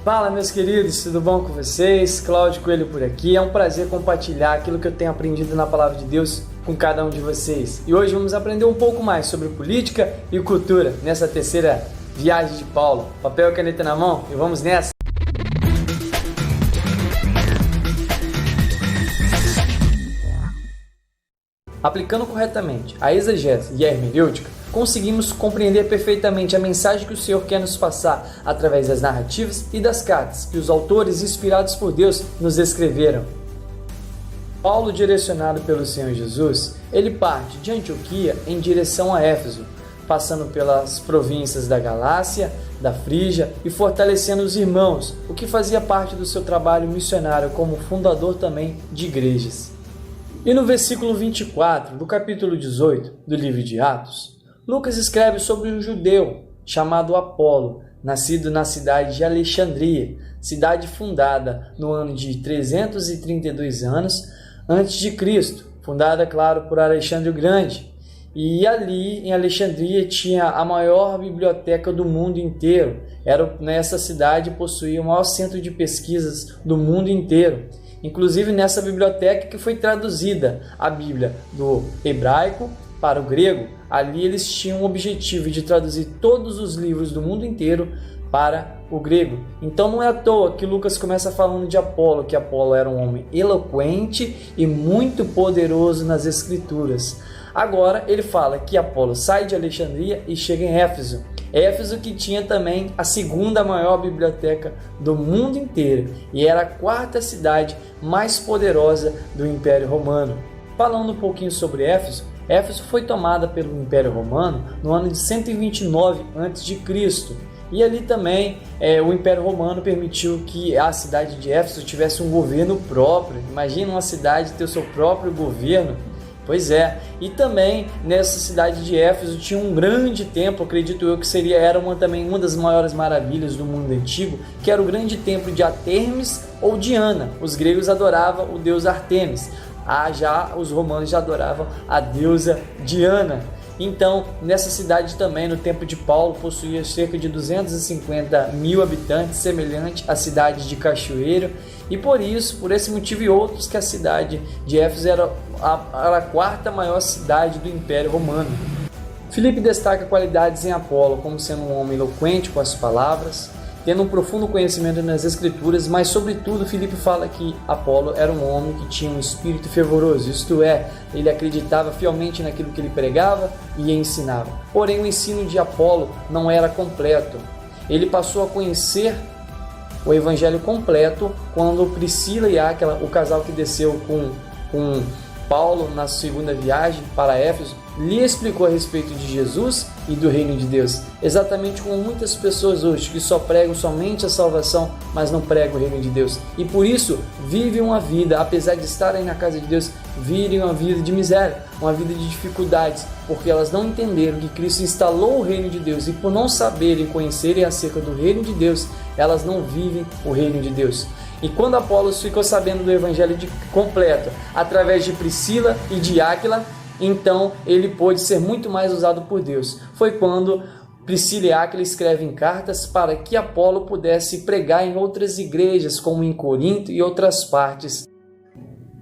Fala, meus queridos, tudo bom com vocês? Cláudio Coelho por aqui. É um prazer compartilhar aquilo que eu tenho aprendido na Palavra de Deus com cada um de vocês. E hoje vamos aprender um pouco mais sobre política e cultura nessa terceira viagem de Paulo. Papel e caneta na mão e vamos nessa! Aplicando corretamente a exegese e a hermenêutica, conseguimos compreender perfeitamente a mensagem que o Senhor quer nos passar através das narrativas e das cartas que os autores inspirados por Deus nos escreveram. Paulo, direcionado pelo Senhor Jesus, ele parte de Antioquia em direção a Éfeso, passando pelas províncias da Galácia, da Frígia e fortalecendo os irmãos, o que fazia parte do seu trabalho missionário como fundador também de igrejas. E no versículo 24 do capítulo 18 do livro de Atos, Lucas escreve sobre um judeu chamado Apolo, nascido na cidade de Alexandria, cidade fundada no ano de 332 anos antes de Cristo, fundada, claro, por Alexandre o Grande. E ali em Alexandria tinha a maior biblioteca do mundo inteiro. Nessa cidade possuía o maior centro de pesquisas do mundo inteiro. Inclusive nessa biblioteca que foi traduzida a Bíblia do hebraico para o grego. Ali eles tinham o objetivo de traduzir todos os livros do mundo inteiro para o grego. Então não é à toa que Lucas começa falando de Apolo, que Apolo era um homem eloquente e muito poderoso nas escrituras. Agora ele fala que Apolo sai de Alexandria e chega em Éfeso. Éfeso que tinha também a segunda maior biblioteca do mundo inteiro e era a quarta cidade mais poderosa do Império Romano. Falando um pouquinho sobre Éfeso, Éfeso foi tomada pelo Império Romano no ano de 129 a.C. E ali também o Império Romano permitiu que a cidade de Éfeso tivesse um governo próprio. Imagina uma cidade ter o seu próprio governo. Pois é, e também nessa cidade de Éfeso tinha um grande templo, acredito eu que era também uma das maiores maravilhas do mundo antigo, que era o grande templo de Artemis ou Diana. Os gregos adoravam o deus Artemis, já os romanos já adoravam a deusa Diana. Então, nessa cidade também, no tempo de Paulo, possuía cerca de 250 mil habitantes, semelhante à cidade de Cachoeiro, e por esse motivo e outros, que a cidade de Éfeso era a quarta maior cidade do Império Romano. Filipe destaca qualidades em Apolo, como sendo um homem eloquente com as palavras, tendo um profundo conhecimento nas Escrituras, mas sobretudo Filipe fala que Apolo era um homem que tinha um espírito fervoroso, isto é, ele acreditava fielmente naquilo que ele pregava e ensinava. Porém, o ensino de Apolo não era completo. Ele passou a conhecer o evangelho completo quando Priscila e Áquila, o casal que desceu com Paulo na segunda viagem para Éfeso, lhe explicou a respeito de Jesus e do reino de Deus. Exatamente como muitas pessoas hoje que só pregam somente a salvação, mas não pregam o reino de Deus. E por isso vivem uma vida, apesar de estarem na casa de Deus, vivem uma vida de miséria, uma vida de dificuldades, porque elas não entenderam que Cristo instalou o reino de Deus e por não saberem, conhecerem acerca do reino de Deus, elas não vivem o reino de Deus. E quando Apolo ficou sabendo do evangelho completo, através de Priscila e de Áquila, então ele pôde ser muito mais usado por Deus. Foi quando Priscila e Áquila escrevem cartas para que Apolo pudesse pregar em outras igrejas, como em Corinto e outras partes.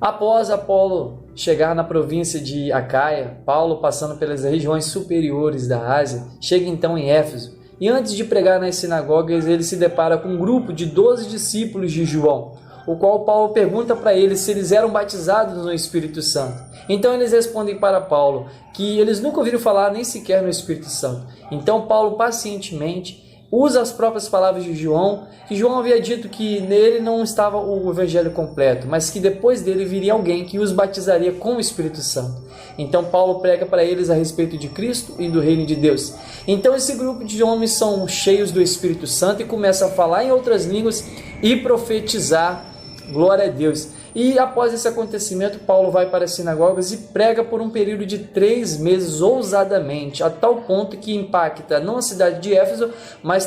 Após Apolo chegar na província de Acaia, Paulo, passando pelas regiões superiores da Ásia, chega então em Éfeso. E antes de pregar nas sinagogas, ele se depara com um grupo de 12 discípulos de João, o qual Paulo pergunta para eles se eles eram batizados no Espírito Santo. Então eles respondem para Paulo que eles nunca ouviram falar nem sequer no Espírito Santo. Então Paulo pacientemente usa as próprias palavras de João, que João havia dito que nele não estava o evangelho completo, mas que depois dele viria alguém que os batizaria com o Espírito Santo. Então Paulo prega para eles a respeito de Cristo e do reino de Deus. Então esse grupo de homens são cheios do Espírito Santo e começam a falar em outras línguas e profetizar. Glória a Deus. E após esse acontecimento, Paulo vai para as sinagogas e prega por um período de 3 meses ousadamente, a tal ponto que impacta não a cidade de Éfeso, mas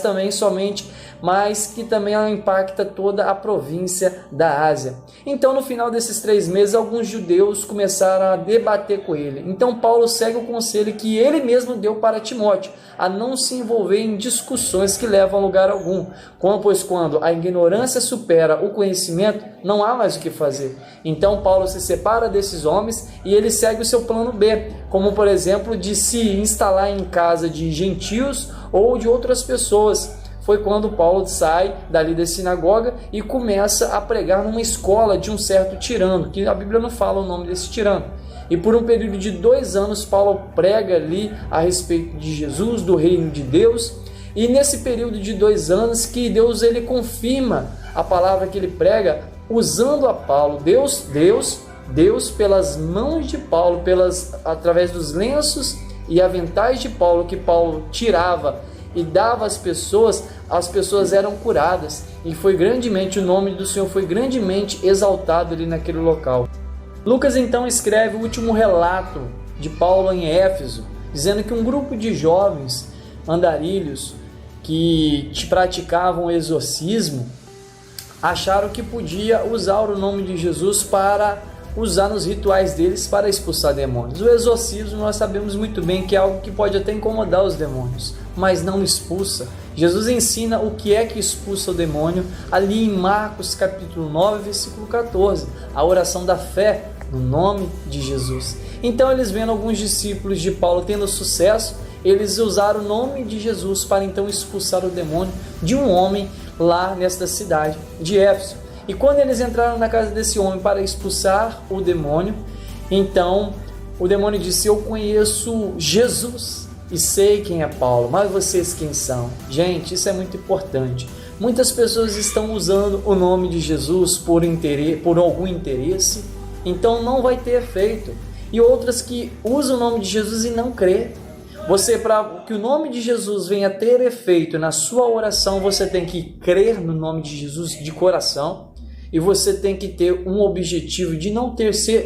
que também impacta toda a província da Ásia. Então, no final desses 3 meses, alguns judeus começaram a debater com ele. Então, Paulo segue o conselho que ele mesmo deu para Timóteo, a não se envolver em discussões que levam a lugar algum, pois quando a ignorância supera o conhecimento, não há mais o que fazer. Então Paulo se separa desses homens e ele segue o seu plano B, como por exemplo de se instalar em casa de gentios ou de outras pessoas. Foi quando Paulo sai dali da sinagoga e começa a pregar numa escola de um certo tirano, que a Bíblia não fala o nome desse tirano. E por um período de 2 anos, Paulo prega ali a respeito de Jesus, do reino de Deus. E nesse período de 2 anos que Deus ele confirma a palavra que ele prega, usando a Paulo. Deus pelas mãos de Paulo, através dos lenços e aventais de Paulo, que Paulo tirava e dava às pessoas, as pessoas eram curadas. E o nome do Senhor foi grandemente exaltado ali naquele local. Lucas então escreve o último relato de Paulo em Éfeso, dizendo que um grupo de jovens andarilhos que praticavam exorcismo acharam que podia usar o nome de Jesus para usar nos rituais deles para expulsar demônios. O exorcismo nós sabemos muito bem que é algo que pode até incomodar os demônios, mas não expulsa. Jesus ensina o que é que expulsa o demônio ali em Marcos capítulo 9, versículo 14, a oração da fé no nome de Jesus. Então eles vendo alguns discípulos de Paulo tendo sucesso, eles usaram o nome de Jesus para então expulsar o demônio de um homem lá nesta cidade de Éfeso. E quando eles entraram na casa desse homem para expulsar o demônio, então o demônio disse: eu conheço Jesus e sei quem é Paulo, mas vocês quem são? Gente, isso é muito importante. Muitas pessoas estão usando o nome de Jesus por algum interesse, então não vai ter efeito. E outras que usam o nome de Jesus e não crê. Para que o nome de Jesus venha ter efeito na sua oração, você tem que crer no nome de Jesus de coração e você tem que ter um objetivo de não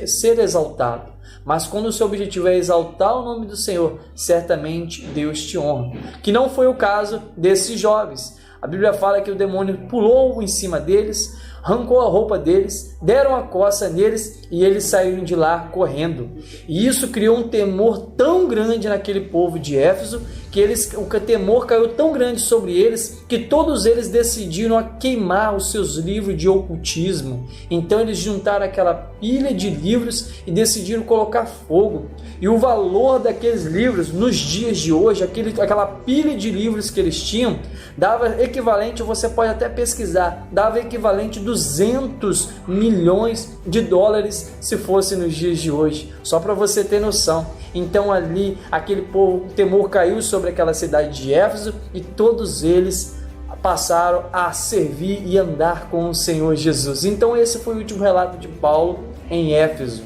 ser exaltado. Mas quando o seu objetivo é exaltar o nome do Senhor, certamente Deus te honra. Que não foi o caso desses jovens. A Bíblia fala que o demônio pulou em cima deles, arrancou a roupa deles, deram a coça neles e eles saíram de lá correndo. E isso criou um temor tão grande naquele povo de Éfeso, que o temor caiu tão grande sobre eles, que todos eles decidiram a queimar os seus livros de ocultismo. Então eles juntaram aquela pilha de livros e decidiram colocar fogo. E o valor daqueles livros nos dias de hoje, aquela pilha de livros que eles tinham, dava equivalente, você pode até pesquisar, dava equivalente a 200 milhões de dólares se fosse nos dias de hoje, só para você ter noção. Então ali, aquele povo, o temor caiu sobre aquela cidade de Éfeso e todos eles passaram a servir e andar com o Senhor Jesus. Então esse foi o último relato de Paulo em Éfeso.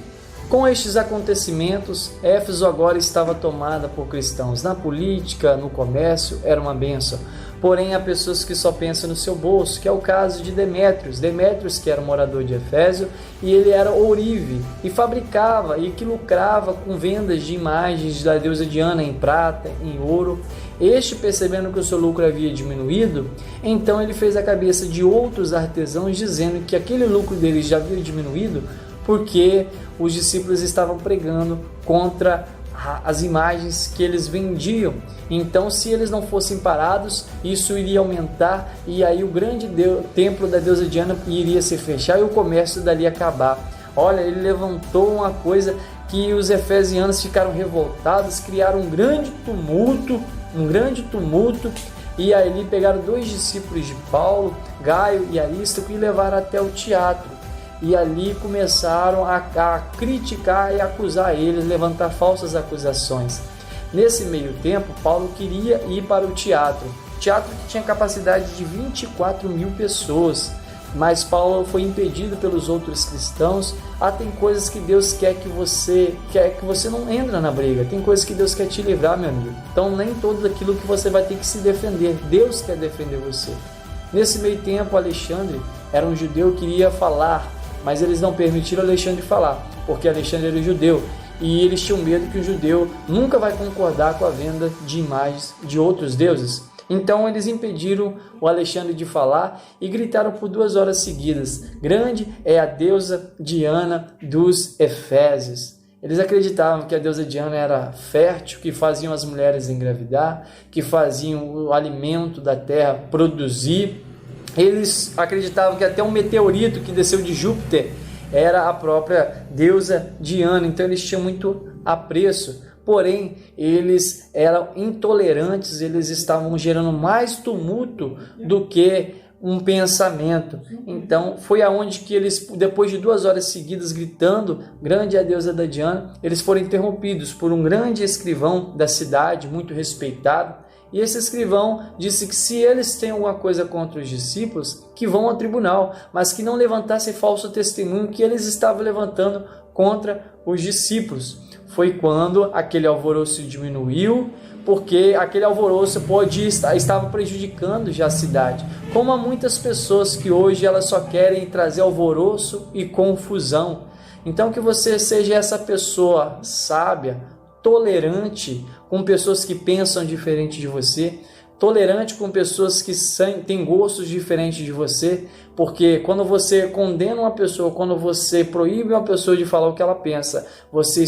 Com estes acontecimentos, Éfeso agora estava tomada por cristãos. Na política, no comércio, era uma bênção. Porém, há pessoas que só pensam no seu bolso, que é o caso de Demétrios. Demétrios, que era morador de Éfeso, e ele era ourive, e fabricava e que lucrava com vendas de imagens da deusa Diana em prata, em ouro. Este, percebendo que o seu lucro havia diminuído, então ele fez a cabeça de outros artesãos, dizendo que aquele lucro deles já havia diminuído, porque os discípulos estavam pregando contra as imagens que eles vendiam. Então, se eles não fossem parados, isso iria aumentar e aí o grande templo da deusa Diana iria se fechar e o comércio dali acabar. Olha, ele levantou uma coisa que os efesianos ficaram revoltados, criaram um grande tumulto, e aí pegaram 2 discípulos de Paulo, Gaio e Arístaco, e levaram até o teatro. E ali começaram a criticar e acusar eles, levantar falsas acusações. Nesse meio tempo, Paulo queria ir para o teatro que tinha capacidade de 24 mil pessoas, mas Paulo foi impedido pelos outros cristãos. Tem coisas que Deus quer que você não entra na briga, tem coisas que Deus quer te livrar, meu amigo. Então nem tudo aquilo que você vai ter que se defender, Deus quer defender você. Nesse meio tempo, Alexandre era um judeu que iria falar mas eles não permitiram Alexandre falar, porque Alexandre era judeu, e eles tinham medo que o judeu nunca vai concordar com a venda de imagens de outros deuses. Então eles impediram o Alexandre de falar e gritaram por 2 horas seguidas: grande é a deusa Diana dos Efésios. Eles acreditavam que a deusa Diana era fértil, que faziam as mulheres engravidar, que faziam o alimento da terra produzir. Eles acreditavam que até um meteorito que desceu de Júpiter era a própria deusa Diana, então eles tinham muito apreço. Porém, eles eram intolerantes, eles estavam gerando mais tumulto do que um pensamento. Então, foi aonde que eles, depois de 2 horas seguidas gritando, grande é a deusa da Diana, eles foram interrompidos por um grande escrivão da cidade, muito respeitado. E esse escrivão disse que se eles têm alguma coisa contra os discípulos, que vão ao tribunal, mas que não levantassem falso testemunho que eles estavam levantando contra os discípulos. Foi quando aquele alvoroço diminuiu, porque aquele alvoroço estava prejudicando já a cidade. Como há muitas pessoas que hoje elas só querem trazer alvoroço e confusão. Então que você seja essa pessoa sábia, tolerante com pessoas que pensam diferente de você, tolerante com pessoas que têm gostos diferentes de você, porque quando você condena uma pessoa, quando você proíbe uma pessoa de falar o que ela pensa, você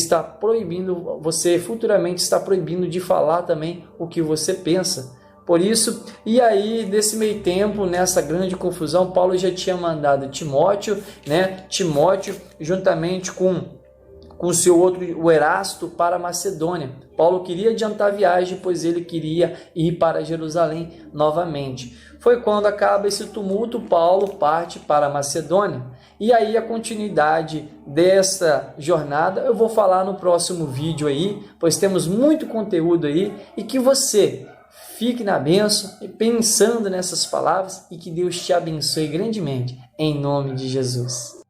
futuramente está proibindo de falar também o que você pensa. Por isso, e aí nesse meio tempo, nessa grande confusão, Paulo já tinha mandado Timóteo, Timóteo juntamente com o seu outro, o Erasto, para a Macedônia. Paulo queria adiantar a viagem, pois ele queria ir para Jerusalém novamente. Foi quando acaba esse tumulto, Paulo parte para a Macedônia. E aí a continuidade dessa jornada eu vou falar no próximo vídeo aí, pois temos muito conteúdo aí, e que você fique na bênção, pensando nessas palavras, e que Deus te abençoe grandemente, em nome de Jesus.